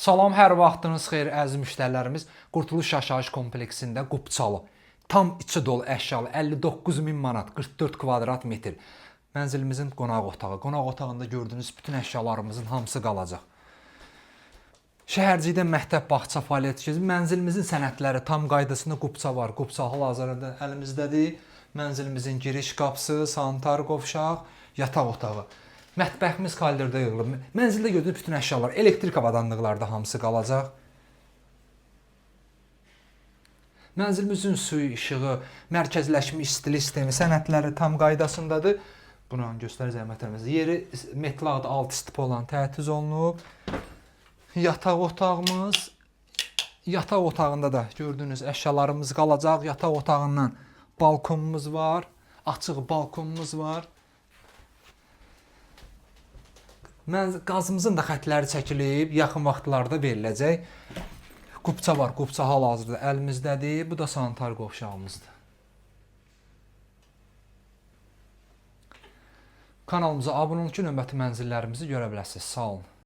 Salam, hər vaxtınız xeyir əziz müştərilərimiz. Qurtuluş Yaşayış kompleksində Qubçalı, tam içi dolu əşyalı 59.000 manat, 44 kvadrat metr mənzilimizin qonaq otağı. Qonaq otağında gördüyünüz bütün əşyalarımızın hamısı qalacaq. Şəhərcikdə məktəb, bağça fəaliyyət keçir. Mənzilimizin sənədləri tam qaydasında Qubça var. Qubça hal-hazırda əlimizdədir. Mənzilimizin giriş qapısı, sanitar qovşaq, yataq otağı. Mətbəximiz koridorda yığılıb. Mənzildə gördüyünüz bütün əşyalar, elektrik avadanlıqlarda hamısı qalacaq. Mənzilimizin suyu, işığı, mərkəzləşmiş istili sistemi, sənədləri tam qaydasındadır. Bunu göstərəcəm zəhmətlərimizdə. Yeri metlaqda alt istip olan təchiz olunub. Yataq otağımız. Yataq otağında da gördüyünüz əşyalarımız qalacaq. Yataq otağından balkonumuz var. Açıq balkonumuz var. Qazımızın da xətləri çəkilib, yaxın vaxtlarda veriləcək. Qubça var, Qubça hal-hazırda əlimizdədir. Bu da sanitar qovşağımızdır. Kanalımıza abunə olun ki, növbəti mənzillərimizi görə biləsiniz. Sağ olun.